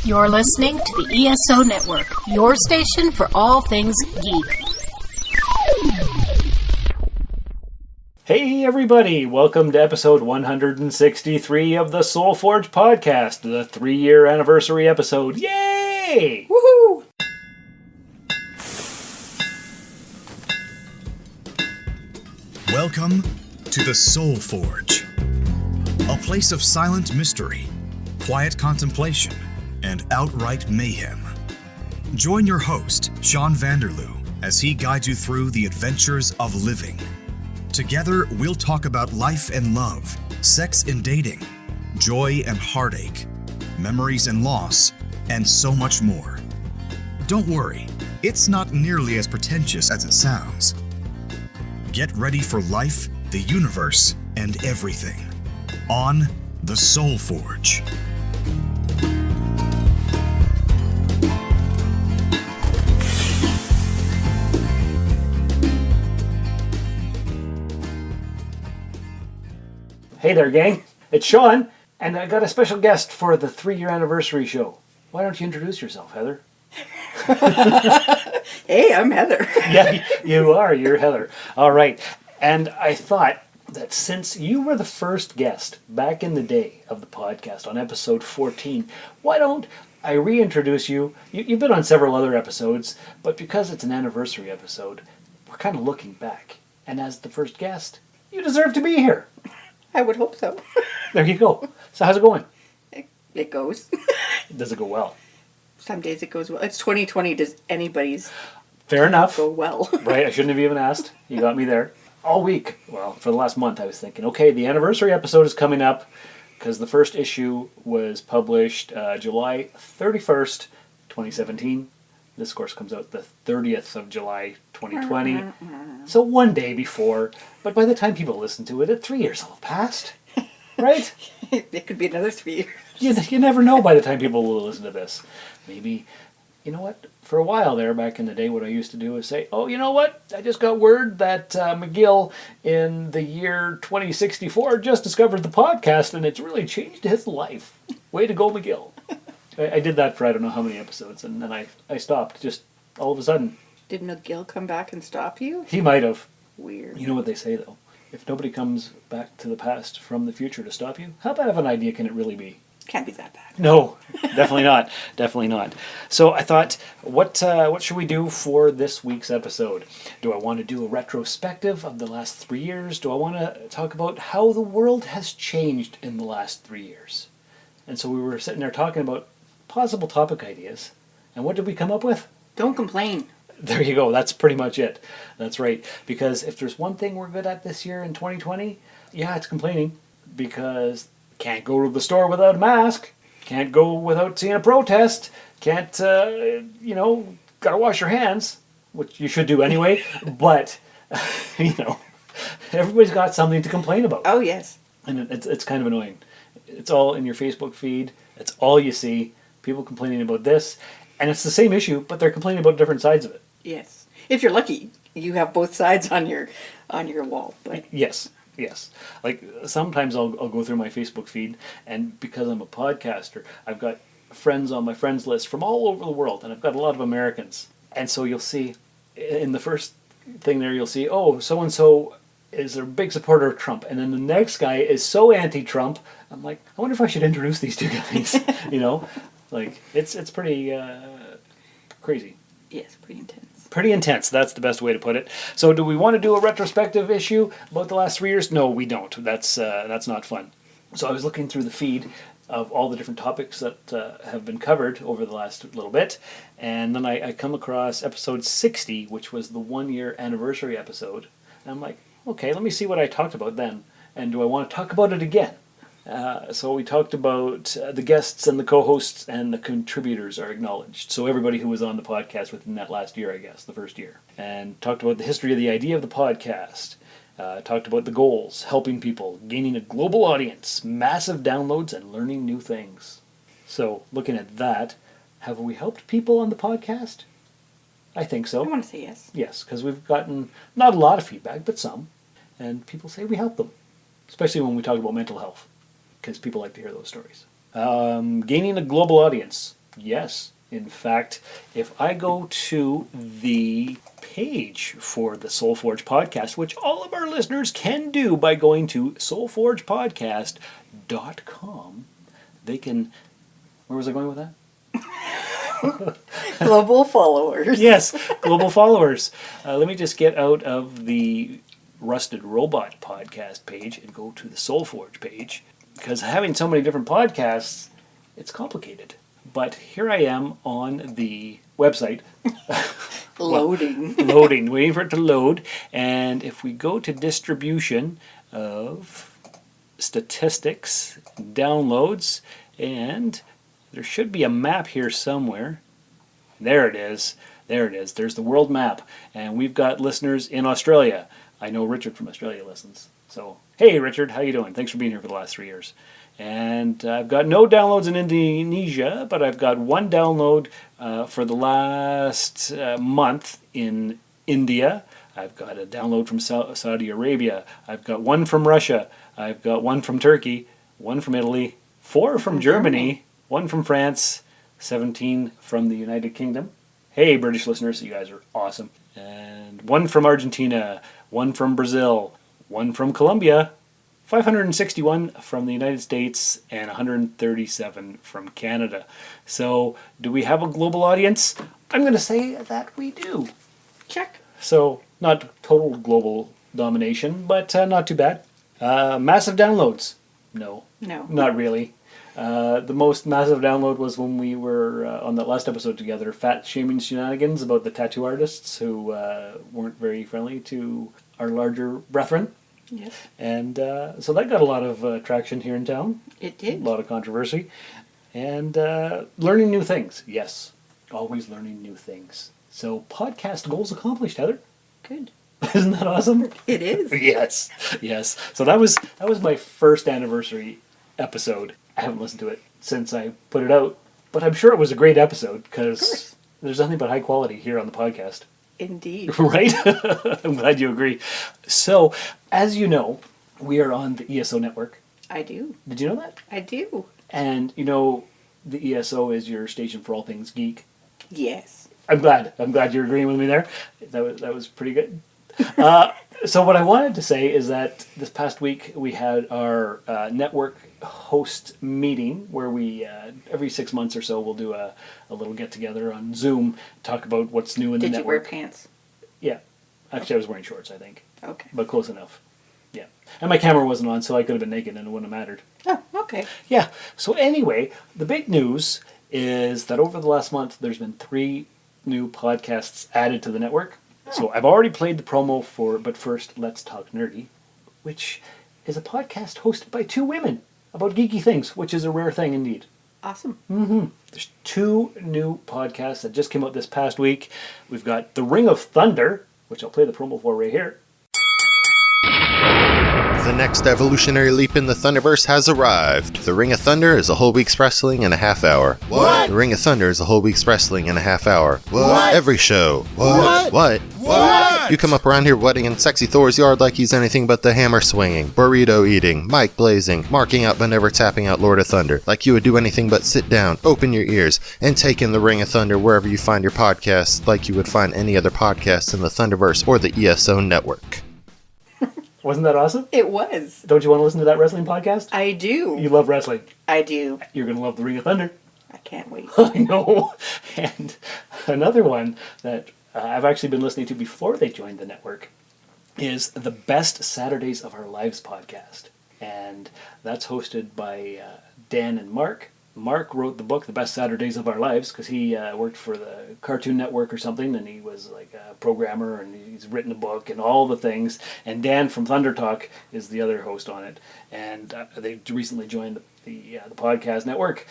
You're listening to the ESO Network, your station for all things geek. Hey everybody, welcome to episode 163 of the Soul Forge podcast, the 3-year anniversary episode. Yay! Woohoo! Welcome to the Soul Forge, a place of silent mystery, quiet contemplation, and outright mayhem. Join your host, Sean Vanderloo, as he guides you through the adventures of living. Together, we'll talk about life and love, sex and dating, joy and heartache, memories and loss, and so much more. Don't worry, it's not nearly as pretentious as it sounds. Get ready for life, the universe, and everything on the Soul Forge. Hey there, gang. It's Sean, and I got a special guest for the 3-year anniversary show. Why don't you introduce yourself, Heather? Hey, I'm Heather. Yeah, you are. You're Heather. All right. And I thought that since you were the first guest back in the day of the podcast on episode 14, why don't I reintroduce you? You've been on several other episodes, but because it's an anniversary episode, we're kind of looking back. And as the first guest, you deserve to be here. I would hope so. There you go. So how's it going? It goes. Does it go well? Some days it goes well. It's 2020. Does anybody's Fair enough. go well? Right, I shouldn't have even asked. You got me there. All week, well, for the last month, I was thinking, okay, the anniversary episode is coming up because the first issue was published July 31st, 2017. This, of course, comes out the 30th of July, 2020. So one day before, but by the time people listen to it, 3 years will have passed, right? It could be another 3 years. You never know by the time people will listen to this. Maybe, you know what, for a while there, back in the day, what I used to do is say, oh, you know what, I just got word that McGill in the year 2064 just discovered the podcast and it's really changed his life. Way to go, McGill. I did that for I don't know how many episodes, and then I stopped just all of a sudden. Did McGill come back and stop you? He might have. Weird. You know what they say, though? If nobody comes back to the past from the future to stop you, how bad of an idea can it really be? Can't be that bad. No, definitely not. Definitely not. So I thought, what should we do for this week's episode? Do I want to do a retrospective of the last 3 years? Do I want to talk about how the world has changed in the last 3 years? And so we were sitting there talking about possible topic ideas. And what did we come up with? Don't complain. There you go. That's pretty much it. That's right. Because if there's one thing we're good at this year in 2020, yeah, it's complaining. Because can't go to the store without a mask. Can't go without seeing a protest. Can't, gotta wash your hands, which you should do anyway. But, everybody's got something to complain about. Oh, yes. And it's kind of annoying. It's all in your Facebook feed. It's all you see. People complaining about this. And it's the same issue, but they're complaining about different sides of it. Yes. If you're lucky, you have both sides on your wall. But Yes. Like sometimes I'll go through my Facebook feed, and because I'm a podcaster, I've got friends on my friends list from all over the world, and I've got a lot of Americans. And so you'll see in the first thing there, you'll see, oh, so-and-so is a big supporter of Trump. And then the next guy is so anti-Trump. I'm like, I wonder if I should introduce these two guys. Like it's pretty crazy. yes, pretty intense. Pretty intense, that's the best way to put it. So do we want to do a retrospective issue about the last 3 years? No, we don't. That's not fun. So I was looking through the feed of all the different topics that have been covered over the last little bit, and then I come across episode 60, which was the 1-year anniversary episode, and I'm like, okay, let me see what I talked about then, and do I want to talk about it again? So we talked about the guests and the co-hosts and the contributors are acknowledged. So everybody who was on the podcast within that last year, I guess, the first year. And talked about the history of the idea of the podcast. Talked about the goals, helping people, gaining a global audience, massive downloads, and learning new things. So looking at that, have we helped people on the podcast? I think so. I want to say yes. Yes, because we've gotten not a lot of feedback, but some. And people say we help them, especially when we talk about mental health, because people like to hear those stories. Gaining a global audience. Yes. In fact, if I go to the page for the Soul Forge podcast, which all of our listeners can do by going to soulforgepodcast.com, they can... Where was I going with that? Global followers. Yes, global followers. Let me just get out of the Rusted Robot podcast page and go to the Soul Forge page, because having so many different podcasts, it's complicated. But here I am on the website. Loading. Loading, waiting for it to load. And if we go to distribution of statistics, downloads, and there should be a map here somewhere. There it is. There it is. There's the world map. And we've got listeners in Australia. I know Richard from Australia listens. So, hey Richard, how you doing? Thanks for being here for the last 3 years. And I've got no downloads in Indonesia, but I've got one download for the last month in India. I've got a download from Saudi Arabia. I've got one from Russia. I've got one from Turkey, one from Italy, 4 from Germany, 1 from France, 17 from the United Kingdom. Hey, British listeners, you guys are awesome. And 1 from Argentina, 1 from Brazil, 1 from Colombia, 561 from the United States, and 137 from Canada. So, do we have a global audience? I'm going to say that we do. Check. So, not total global domination, but not too bad. Massive downloads? No. No. Not really. The most massive download was when we were on that last episode together, Fat Shaming Shenanigans, about the tattoo artists who weren't very friendly to our larger brethren. Yes. And so that got a lot of traction here in town. It did. A lot of controversy. And learning new things. Yes. Always learning new things. So podcast goals accomplished, Heather. Good. Isn't that awesome? It is. Yes. Yes. So that was my first anniversary episode. I haven't listened to it since I put it out. But I'm sure it was a great episode because there's nothing but high quality here on the podcast. Indeed. Right? I'm glad you agree. So, as you know, we are on the ESO network. I do. Did you know that? I do. And you know, the ESO is your station for all things geek. Yes. I'm glad you're agreeing with me there. That was pretty good. So what I wanted to say is that this past week we had our network host meeting where we every 6 months or so we'll do a little get together on Zoom, talk about what's new in the Did you wear network. pants? Yeah, actually I was wearing shorts, I think, Okay. but close enough. Yeah, and my camera wasn't on, so I could have been naked and it wouldn't have mattered. Oh, okay. Yeah. So anyway, the big news is that over the last month there's been 3 new podcasts added to the network. So I've already played the promo for But First, Let's Talk Nerdy, which is a podcast hosted by 2 women about geeky things, which is a rare thing indeed. Awesome. There's 2 new podcasts that just came out this past week. We've got The Ring of Thunder, which I'll play the promo for right here. The next evolutionary leap in the Thunderverse has arrived. The Ring of Thunder is a whole week's wrestling in a half hour. What? The Ring of Thunder is a whole week's wrestling in a half hour. What? Every show. What? What? What? You come up around here wedding in sexy Thor's yard like he's anything but the hammer swinging, burrito eating, mic blazing, marking out but never tapping out Lord of Thunder, like you would do anything but sit down, open your ears, and take in the Ring of Thunder wherever you find your podcasts, like you would find any other podcast in the Thunderverse or the ESO network. Wasn't that awesome? It was. Don't you want to listen to that wrestling podcast? I do. You love wrestling. I do. You're going to love The Ring of Thunder. I can't wait. I know. And another one that I've actually been listening to before they joined the network is the Best Saturdays of Our Lives podcast. And that's hosted by Dan and Mark. Mark wrote the book, The Best Saturdays of Our Lives, because he worked for the Cartoon Network or something, and he was like a programmer, and he's written a book and all the things. And Dan from Thunder Talk is the other host on it. And they recently joined the podcast network.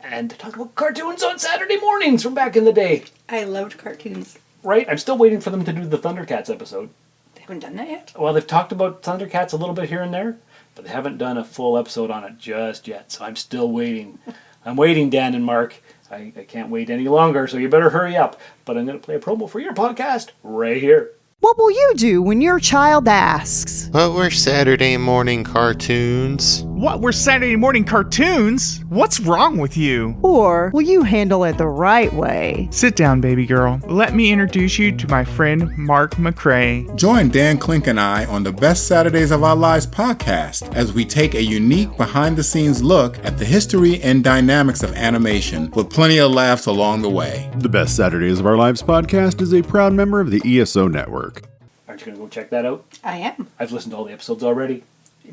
And they talk about cartoons on Saturday mornings from back in the day. I loved cartoons. Right? I'm still waiting for them to do the Thundercats episode. They haven't done that yet? Well, they've talked about Thundercats a little bit here and there, but they haven't done a full episode on it just yet, so I'm still waiting. I'm waiting, Dan and Mark. I can't wait any longer, so you better hurry up. But I'm going to play a promo for your podcast right here. What will you do when your child asks? What were Saturday morning cartoons? What, we're Saturday morning cartoons? What's wrong with you? Or will you handle it the right way? Sit down, baby girl. Let me introduce you to my friend Mark McCrae. Join Dan Klink and I on the Best Saturdays of Our Lives podcast as we take a unique behind-the-scenes look at the history and dynamics of animation with plenty of laughs along the way. The Best Saturdays of Our Lives podcast is a proud member of the ESO Network. Aren't you going to go check that out? I am. I've listened to all the episodes already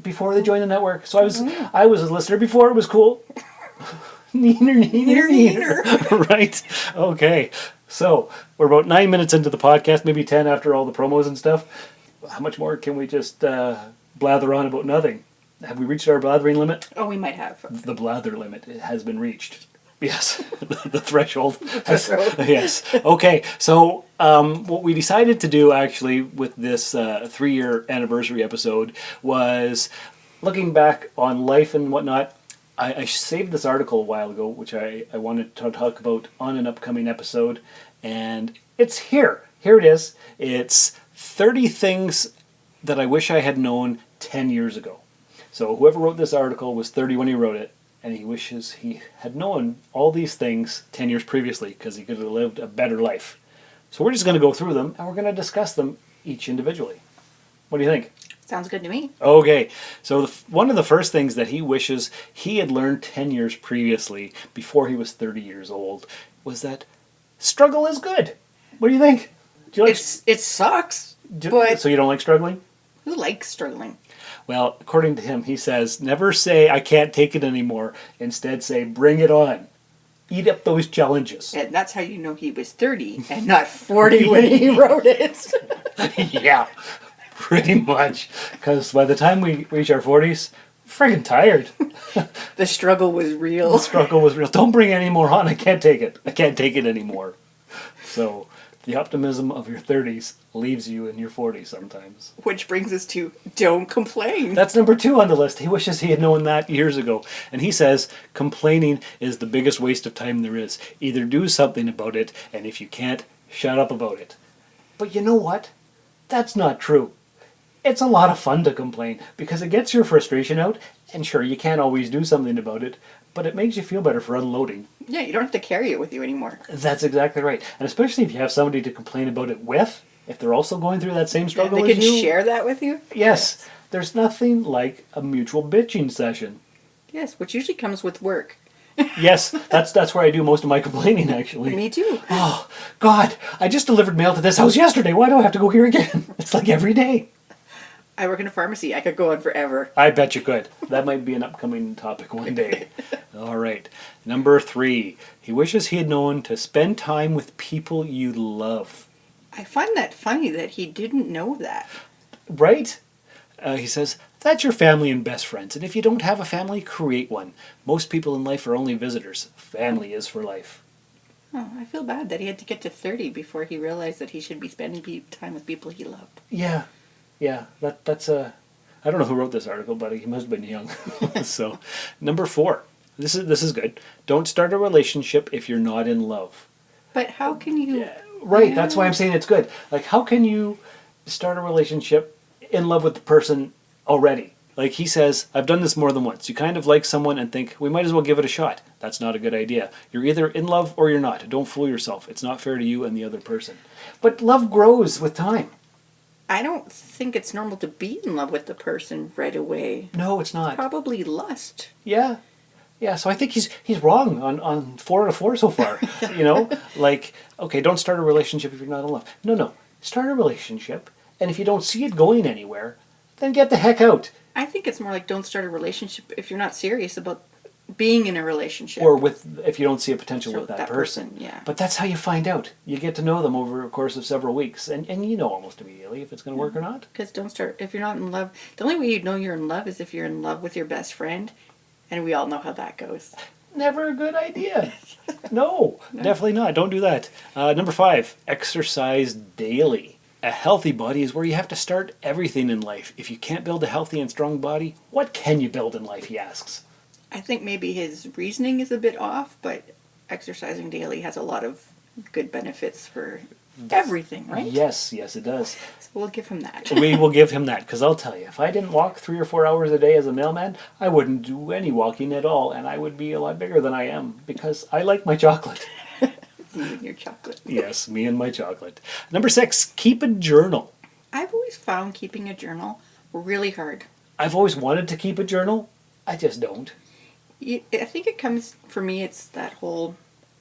before they joined the network. So I was a listener before it was cool. Neener. Right? Okay. So we're about 9 minutes into the podcast, maybe 10 after all the promos and stuff. How much more can we just blather on about nothing? Have we reached our blathering limit? Oh, we might have. The blather limit has been reached. Yes, the threshold. Yes. Okay, so what we decided to do actually with this 3-year anniversary episode was looking back on life and whatnot. I saved this article a while ago, which I wanted to talk about on an upcoming episode, and it's here. Here it is. It's 30 things that I wish I had known 10 years ago. So whoever wrote this article was 30 when he wrote it, and he wishes he had known all these things 10 years previously because he could have lived a better life. So we're just going to go through them, and we're going to discuss them each individually. What do you think? Sounds good to me. Okay, so one of the first things that he wishes he had learned 10 years previously, before he was 30 years old, was that struggle is good. What do you think? Do you like It sucks, but so you don't like struggling? who likes struggling? Well, according to him, he says, never say, I can't take it anymore. Instead, say, bring it on. Eat up those challenges. And that's how you know he was 30 and not 40 when he wrote it. Yeah, pretty much. Because by the time we reach our 40s, friggin' tired. The struggle was The real. struggle was real. Don't bring any more on. I can't take it. I can't take it anymore. So, the optimism of your 30s leaves you in your 40s sometimes. Which brings us to don't complain. That's number 2 on the list. He wishes he had known that years ago. And he says, complaining is the biggest waste of time there is. Either do something about it, and if you can't, shut up about it. But you know what? That's not true. It's a lot of fun to complain because it gets your frustration out, and sure, you can't always do something about it, but it makes you feel better for unloading. Yeah, you don't have to carry it with you anymore. That's exactly right. And especially if you have somebody to complain about it with, if they're also going through that same struggle They as can you. share that with you. Yes. There's nothing like a mutual bitching session. Yes, which usually comes with work. Yes, that's where I do most of my complaining, actually. Me too. Oh, God, I just delivered mail to this house yesterday. Why do I have to go here again? It's like every day. I work in a pharmacy. I could go on forever. I bet you could. That might be an upcoming topic one day. All right. Number 3. He wishes he had known to spend time with people you love. I find that funny that he didn't know that. Right? He says, that's your family and best friends. And if you don't have a family, create one. Most people in life are only visitors. Family is for life. Oh, I feel bad that he had to get to 30 before he realized that he should be spending time with people he loved. Yeah. Yeah. That's a... I don't know who wrote this article, but he must have been young. So, number 4. This is good. Don't start a relationship if you're not in love. But how can you... Yeah, right. That's why I'm saying it's good. Like, how can you start a relationship in love with the person already? Like he says, I've done this more than once. You kind of like someone and think, we might as well give it a shot. That's not a good idea. You're either in love or you're not. Don't fool yourself. It's not fair to you and the other person. But love grows with time. I don't think it's normal to be in love with the person right away. No, it's not. Probably lust. Yeah. Yeah, so I think he's wrong on 4 out of 4 so far. You know? Like, okay, don't start a relationship if you're not in love. No. Start a relationship, and if you don't see it going anywhere, then get the heck out. I think it's more like don't start a relationship if you're not serious about being in a relationship. Or if you don't see a potential So with that that person. yeah. But that's how you find out. You get to know them over a course of several weeks, and you know almost immediately if it's going to work or not. Because don't start, if you're not in love, the only way you know you're in love is if you're in love with your best friend, and we all know how that goes. Never a good idea. No, definitely not. Don't do that. Number 5, exercise daily. A healthy body is where you have to start everything in life. If you can't build a healthy and strong body, what can you build in life, he asks. I think maybe his reasoning is a bit off, but exercising daily has a lot of good benefits for everything, right? Yes, it does. So we'll give him that. We will give him that, because I'll tell you, if I didn't walk 3 or 4 hours a day as a mailman, I wouldn't do any walking at all, and I would be a lot bigger than I am, because I like my chocolate. You and your chocolate. Yes, me and my chocolate. Number 6, keep a journal. I've always found keeping a journal really hard. I've always wanted to keep a journal. I just don't. I think it comes, for me, it's that whole,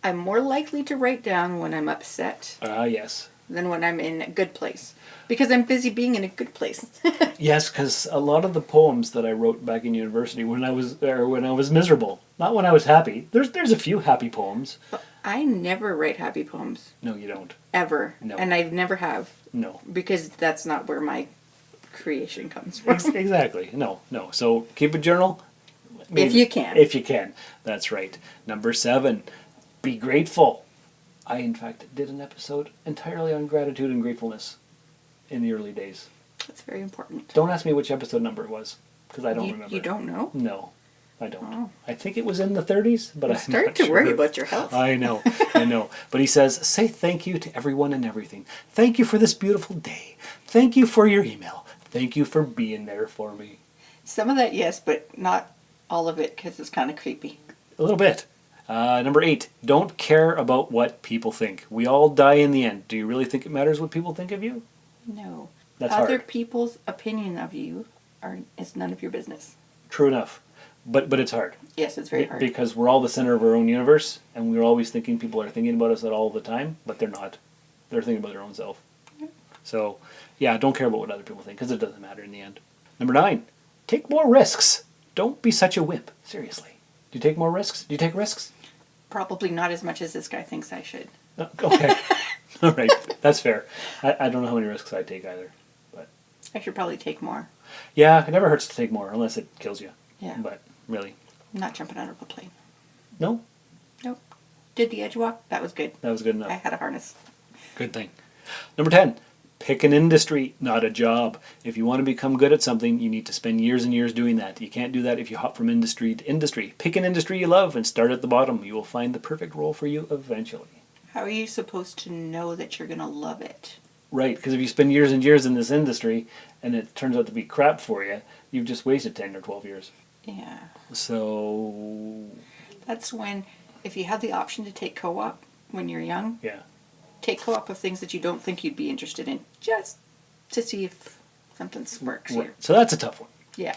I'm more likely to write down when I'm upset Yes. than when I'm in a good place. Because I'm busy being in a good place. Yes, because a lot of the poems that I wrote back in university when I was miserable, not when I was happy. There's a few happy poems. But I never write happy poems. No, you don't. Ever. No. And I never have. No. Because that's not where my creation comes from. Exactly. No. So keep a journal. If you can. If you can. That's right. Number 7, be grateful. I, in fact, did an episode entirely on gratitude and gratefulness in the early days. That's very important. Don't ask me which episode number it was, because I don't remember. You don't know? No, I don't. Oh. I think it was in the 30s, but I'm starting not to sure. worry about your health. I know. But he says, say thank you to everyone and everything. Thank you for this beautiful day. Thank you for your email. Thank you for being there for me. Some of that, yes, but not all of it, because it's kind of creepy. A little bit. Number 8, don't care about what people think. We all die in the end. Do you really think it matters what people think of you? No. That's Other hard. people's opinion of you is none of your business. True enough. But it's hard. Yes, it's very hard. Because we're all the center of our own universe, and we're always thinking people are thinking about us all the time, but they're not. They're thinking about their own self. So, yeah, don't care about what other people think, because it doesn't matter in the end. Number 9, take more risks. Don't be such a wimp. Seriously. Do you take more risks? Do you take risks? Probably not as much as this guy thinks I should. Okay. All right. That's fair. I don't know how many risks I take either. But I should probably take more. yeah, it never hurts to take more, unless it kills you. Yeah. But really. I'm not jumping out of a plane. No? Nope. Did the edge walk? That was good. That was good enough. I had a harness. Good thing. Number 10, pick an industry, not a job. If you want to become good at something, you need to spend years and years doing that. You can't do that if you hop from industry to industry. Pick an industry you love and start at the bottom. You will find the perfect role for you eventually. How are you supposed to know that you're going to love it? Right, because if you spend years and years in this industry and it turns out to be crap for you, you've just wasted 10 or 12 years. Yeah. So, That's when, if you have the option to take co-op when you're young, yeah. take co-op of things that you don't think you'd be interested in, just to see if something works here. So that's a tough one. Yeah.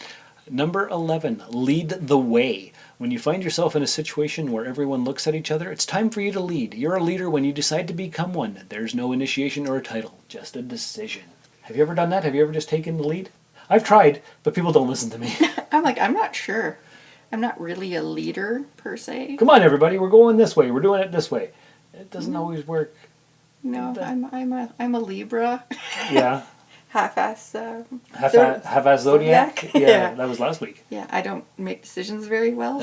Number 11, lead the way. When you find yourself in a situation where everyone looks at each other, it's time for you to lead. You're a leader when you decide to become one. There's no initiation or a title, just a decision. Have you ever done that? Have you ever just taken the lead? I've tried, but people don't listen to me. I'm like, I'm not sure. I'm not really a leader, per se. Come on, everybody, we're going this way. We're doing it this way. It doesn't always work. No, I'm a Libra. Yeah. Half-ass. Half-ass Zodiac? Zodiac? Yeah, Yeah. that was last week. Yeah, I don't make decisions very well.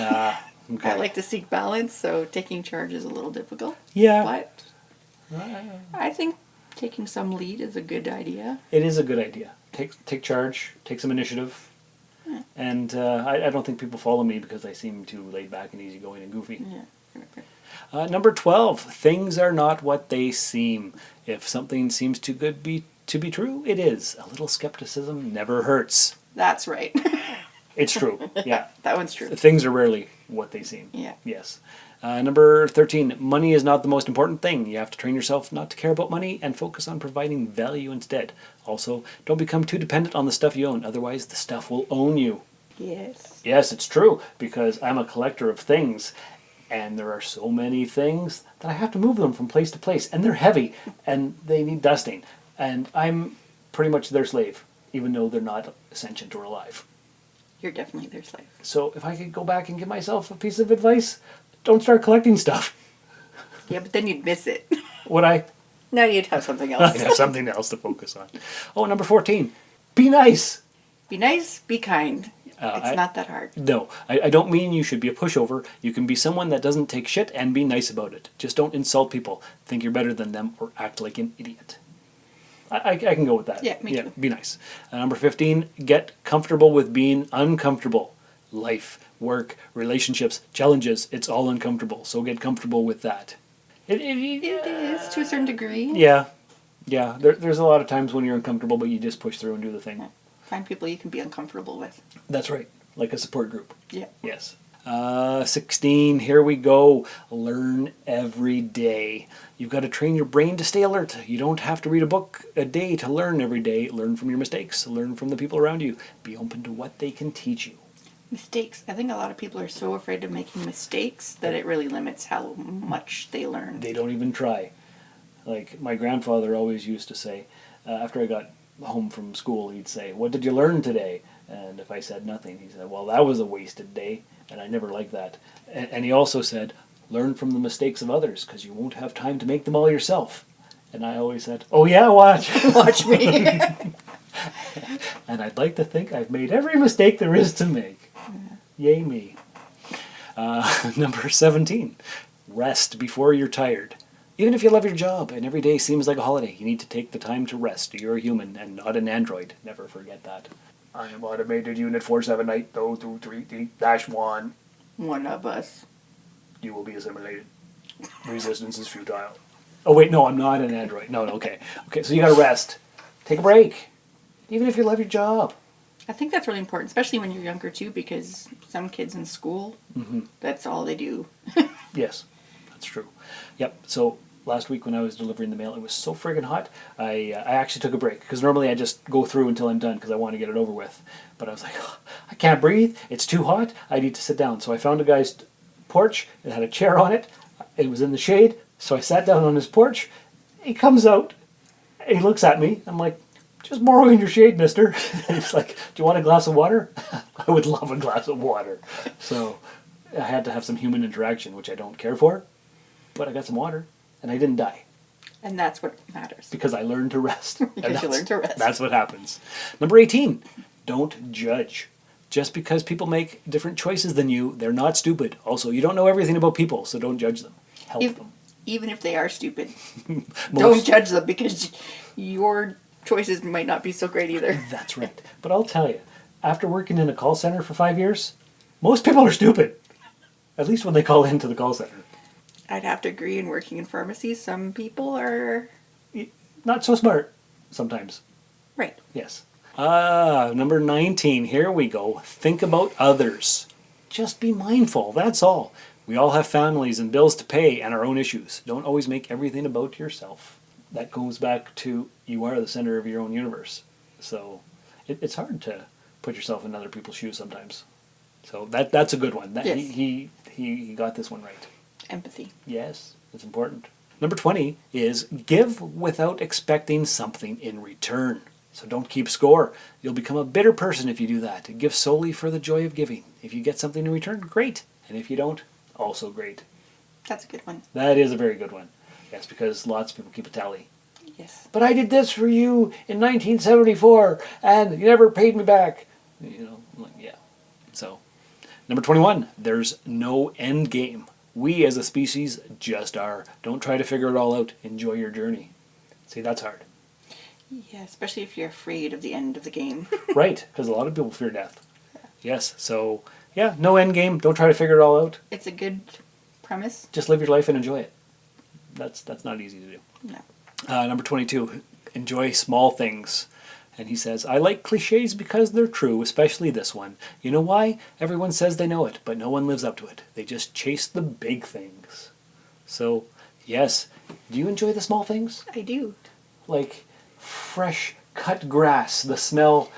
Okay. I like to seek balance, so taking charge is a little difficult. Yeah. But I think taking some lead is a good idea. It is a good idea. Take charge, take some initiative. Yeah. And I don't think people follow me because I seem too laid back and easygoing and goofy. Yeah. Number 12, things are not what they seem. If something seems too good to be true, it is. A little skepticism never hurts. That's right. It's true, yeah. That one's true. Things are rarely what they seem. Yeah. Yes. Number 13, money is not the most important thing. You have to train yourself not to care about money and focus on providing value instead. Also, don't become too dependent on the stuff you own, otherwise the stuff will own you. Yes. Yes, it's true, because I'm a collector of things, and there are so many things that I have to move them from place to place, and they're heavy, and they need dusting, and I'm pretty much their slave, even though they're not sentient or alive. You're definitely their slave. So if I could go back and give myself a piece of advice, don't start collecting stuff. Yeah, but then you'd miss it. Would I? No, you'd have something else. I have something else to focus on. Oh, number 14, be nice. Be nice, be kind. It's not that hard. No, I don't mean you should be a pushover. You can be someone that doesn't take shit and be nice about it. Just don't insult people, think you're better than them, or act like an idiot. I can go with that. Yeah, me too. Be nice. Number 15, get comfortable with being uncomfortable. Life, work, relationships, challenges, it's all uncomfortable. So get comfortable with that. It is, to a certain degree. Yeah, Yeah, there's a lot of times when you're uncomfortable, but you just push through and do the thing. Find people you can be uncomfortable with. That's right, like a support group. Yeah. Yes. 16, here we go. Learn every day. You've got to train your brain to stay alert. You don't have to read a book a day to learn every day. Learn from your mistakes. Learn from the people around you. Be open to what they can teach you. Mistakes. I think a lot of people are so afraid of making mistakes that it really limits how much they learn. They don't even try. Like my grandfather always used to say, after I got home from school, he'd say, "What did you learn today?" And if I said nothing, he said, "Well, that was a wasted day." And I never liked that. And he also said, "Learn from the mistakes of others, because you won't have time to make them all yourself." And I always said, "Oh yeah, watch." Watch me. And I'd like to think I've made every mistake there is to make. Yay me. Number 17, rest before you're tired. Even if you love your job and every day seems like a holiday, you need to take the time to rest. You're a human and not an android. Never forget that. I am automated unit 478-023-1. One of us. You will be assimilated. Resistance is futile. Oh wait, no, I'm not an android. No, okay. Okay, so you gotta rest. Take a break. Even if you love your job. I think that's really important, especially when you're younger too, because some kids in school, that's all they do. Yes, that's true. Yep, so last week when I was delivering the mail, it was so friggin' hot, I actually took a break, because normally I just go through until I'm done, because I want to get it over with. But I was like, oh, I can't breathe, it's too hot, I need to sit down. So I found a guy's porch, it had a chair on it, it was in the shade, so I sat down on his porch. He comes out, he looks at me, I'm like, "Just borrowing your shade, mister." He's like, "Do you want a glass of water?" I would love a glass of water. So I had to have some human interaction, which I don't care for, but I got some water, and I didn't die. And that's what matters. Because I learned to rest. Because you learned to rest. That's what happens. Number 18, don't judge. Just because people make different choices than you, they're not stupid. Also, you don't know everything about people, so don't judge them. Help them. Even if they are stupid, don't judge them, because your choices might not be so great either. That's right. But I'll tell you, after working in a call center for 5 years, most people are stupid. At least when they call into the call center. I'd have to agree. In working in pharmacies, some people are not so smart sometimes. Right. Yes. Number 19. Here we go. Think about others. Just be mindful. That's all. We all have families and bills to pay and our own issues. Don't always make everything about yourself. That goes back to you are the center of your own universe. So it's hard to put yourself in other people's shoes sometimes. So that's a good one. Yes. He got this one right. Empathy. Yes, it's important. Number 20 is give without expecting something in return. So don't keep score. You'll become a bitter person if you do that. Give solely for the joy of giving. If you get something in return, great. And if you don't, also great. That's a good one. That is a very good one. Yes, because lots of people keep a tally. Yes. But I did this for you in 1974, and you never paid me back. You know, like, yeah. So, number 21, there's no end game. We as a species just are. Don't try to figure it all out. Enjoy your journey. See, that's hard. Yeah, especially if you're afraid of the end of the game. Right, because a lot of people fear death. Yes, so, yeah, no end game. Don't try to figure it all out. It's a good premise. Just live your life and enjoy it. That's not easy to do. No. Number 22, enjoy small things. And he says, I like cliches because they're true, especially this one. You know why? Everyone says they know it, but no one lives up to it. They just chase the big things. So, yes, do you enjoy the small things? I do. Like fresh cut grass, the smell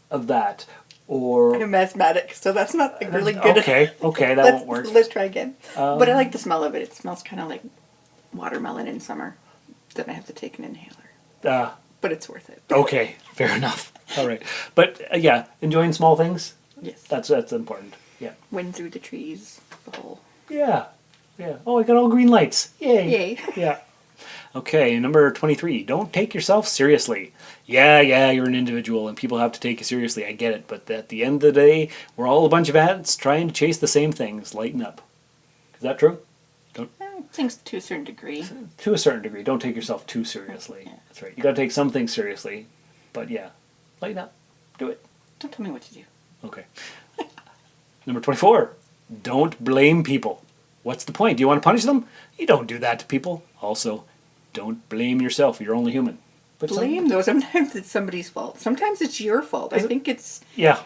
of that. Or I'm asthmatic, so that's not like really good. Okay, that won't work. Let's try again. But I like the smell of it. It smells kind of like watermelon in summer. Then I have to take an inhaler. But it's worth it. Okay, fair enough. All right. But yeah, enjoying small things. Yes. That's important. Yeah. Wind through the trees, the whole. Yeah. Oh, I got all green lights. Yay. Yay. Yeah. Okay, number 23. Don't take yourself seriously. Yeah, you're an individual and people have to take you seriously. I get it. But at the end of the day, we're all a bunch of ants trying to chase the same things. Lighten up. Is that true? Things to a certain degree. To a certain degree. Don't take yourself too seriously. Yeah. That's right. You got to take some things seriously. But yeah, lighten up. Do it. Don't tell me what to do. Okay. Number 24. Don't blame people. What's the point? Do you want to punish them? You don't do that to people. Also, Don't blame yourself. You're only human. But blame, though. Sometimes it's somebody's fault. Sometimes it's your fault. I think it's... Yeah.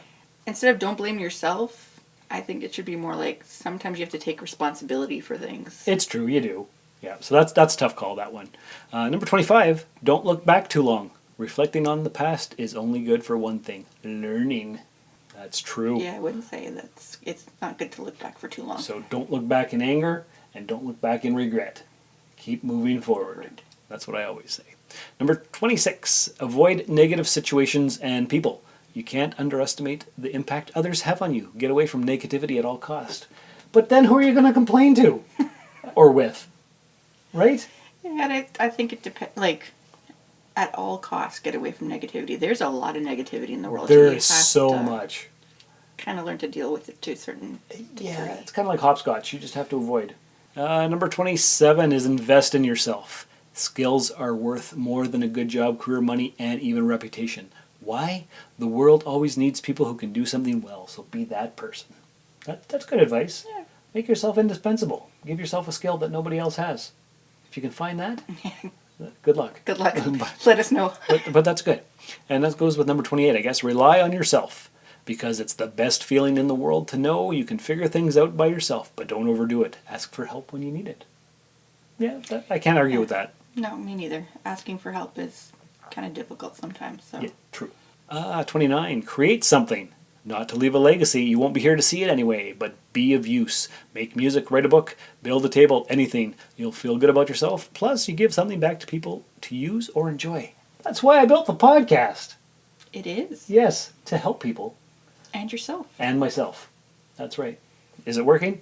Instead of don't blame yourself, I think it should be more like sometimes you have to take responsibility for things. It's true, you do. Yeah, so that's a tough call, that one. Number 25, don't look back too long. Reflecting on the past is only good for one thing, learning. That's true. Yeah, I wouldn't say it's not good to look back for too long. So don't look back in anger and don't look back in regret. Keep moving forward. That's what I always say. Number 26, avoid negative situations and people. You can't underestimate the impact others have on you. Get away from negativity at all cost. But then who are you going to complain to? Or with? Right? Yeah, and I think it depends, like, at all costs, get away from negativity. There's a lot of negativity in the world. There is so much. Kind of learn to deal with it to a certain degree. Yeah, it's kind of like hopscotch. You just have to avoid. Number 27 is invest in yourself. Skills are worth more than a good job, career, money, and even reputation. Why? The world always needs people who can do something well, so be that person. That's good advice. Yeah. Make yourself indispensable. Give yourself a skill that nobody else has. If you can find that, good luck. Good luck. Let us know. But that's good. And that goes with number 28, I guess. Rely on yourself, because it's the best feeling in the world to know you can figure things out by yourself, but don't overdo it. Ask for help when you need it. Yeah, I can't argue with that. No, me neither. Asking for help is kind of difficult sometimes. So. Yeah, true. 29, create something. Not to leave a legacy, you won't be here to see it anyway, but be of use. Make music, write a book, build a table, anything. You'll feel good about yourself, plus you give something back to people to use or enjoy. That's why I built the podcast. It is. Yes, to help people. And yourself. And myself. That's right. Is it working?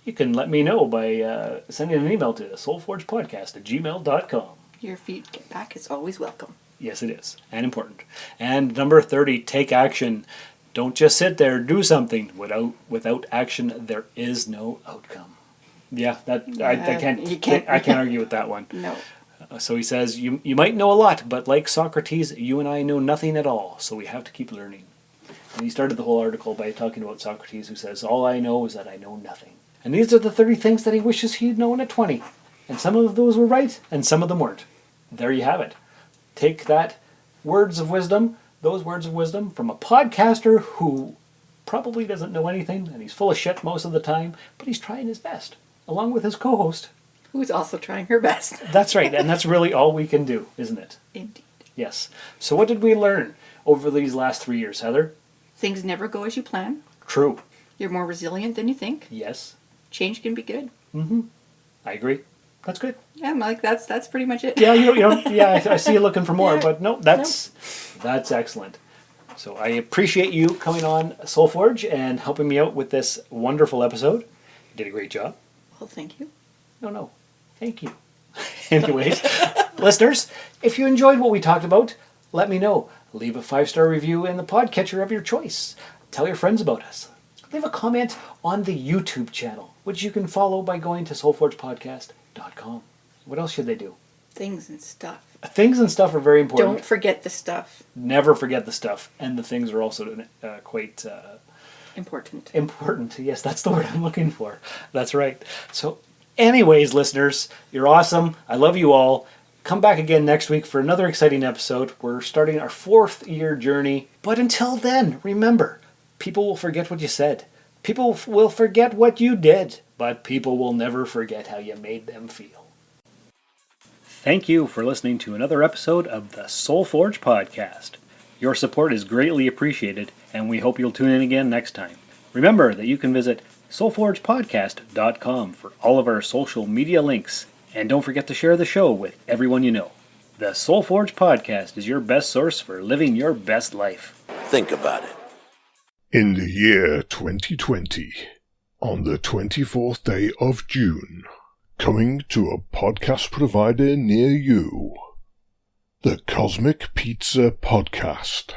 You can let me know by sending an email to soulforgepodcast@gmail.com. Your feedback is always welcome. Yes, it is. And important. And number 30, take action. Don't just sit there, do something. Without action, there is no outcome. Yeah, I can't argue with that one. No. So he says, you might know a lot, but like Socrates, you and I know nothing at all, so we have to keep learning. And he started the whole article by talking about Socrates, who says, all I know is that I know nothing. And these are the 30 things that he wishes he'd known at 20. And some of those were right, and some of them weren't. There you have it. Take that words of wisdom, those words of wisdom from a podcaster who probably doesn't know anything, and he's full of shit most of the time, but he's trying his best, along with his co-host. Who's also trying her best. That's right, and that's really all we can do, isn't it? Indeed. Yes. So what did we learn over these last 3 years, Heather? Things never go as you plan. True. You're more resilient than you think. Yes. Change can be good. Mm-hmm. I agree. That's good. Yeah, Mike, that's pretty much it. Yeah, I see you looking for more, but no, that's excellent. So I appreciate you coming on SoulForge and helping me out with this wonderful episode. You did a great job. Well, thank you. No. Thank you. Anyways, listeners, if you enjoyed what we talked about, let me know. Leave a 5-star review in the podcatcher of your choice. Tell your friends about us. Leave a comment on the YouTube channel, which you can follow by going to soulforgepodcast.com. What else should they do? Things and stuff. Things and stuff are very important. Don't forget the stuff. Never forget the stuff. And the things are also quite... important. Important. Yes, that's the word I'm looking for. That's right. So anyways, listeners, you're awesome. I love you all. Come back again next week for another exciting episode. We're starting our 4th year journey. But until then, remember, people will forget what you said. People will forget what you did. But people will never forget how you made them feel. Thank you for listening to another episode of the SoulForge Podcast. Your support is greatly appreciated, and we hope you'll tune in again next time. Remember that you can visit soulforgepodcast.com for all of our social media links, and don't forget to share the show with everyone you know. The SoulForge Podcast is your best source for living your best life. Think about it. In the year 2020, on the 24th day of June, coming to a podcast provider near you, the Cosmic Pizza Podcast.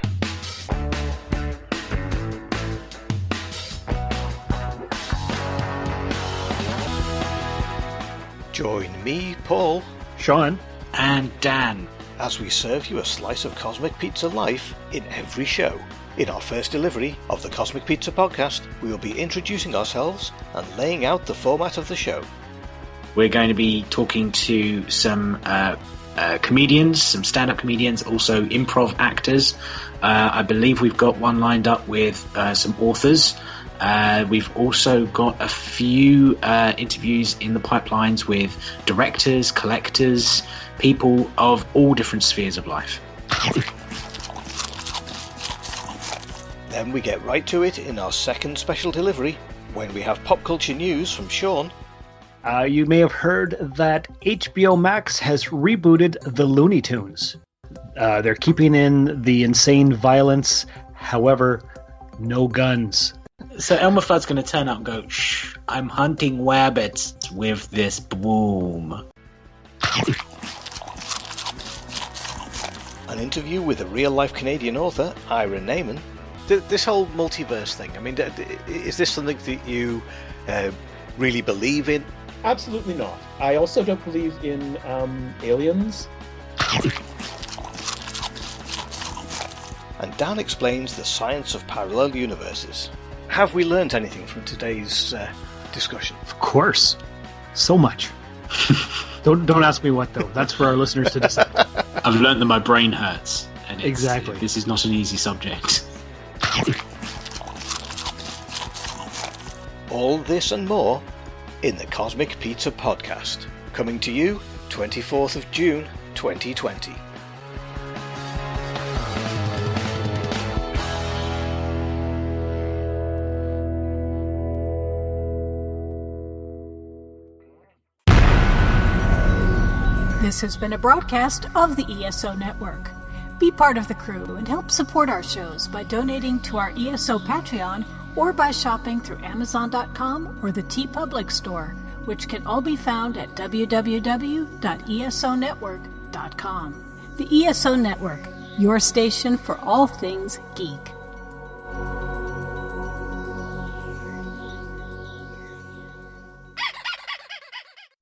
Join me, Paul, Sean, and Dan as we serve you a slice of Cosmic Pizza life in every show. In our first delivery of the Cosmic Pizza Podcast, we will be introducing ourselves and laying out the format of the show. We're going to be talking to some comedians, some stand-up comedians, also improv actors. I believe we've got one lined up with some authors. We've also got a few interviews in the pipelines with directors, collectors, people of all different spheres of life. Then we get right to it in our second special delivery, when we have pop culture news from Sean. You may have heard that HBO Max has rebooted the Looney Tunes. They're keeping in the insane violence, however, no guns. So Elmer Fudd's going to turn up and go, "Shh, I'm hunting rabbits with this broom." An interview with a real-life Canadian author, Ira Neyman. This whole multiverse thing, I mean, is this something that you really believe in? Absolutely not. I also don't believe in aliens. And Dan explains the science of parallel universes. Have we learned anything from today's discussion? Of course. So much. Don't ask me what, though. That's for our listeners to decide. I've learned that my brain hurts. And exactly. This is not an easy subject. All this and more in the Cosmic Pizza Podcast, coming to you 24th of June 2020. This has been a broadcast of the ESO Network. Be part of the crew and help support our shows by donating to our ESO Patreon or by shopping through Amazon.com or the TeePublic store, which can all be found at www.esonetwork.com. The ESO Network, your station for all things geek.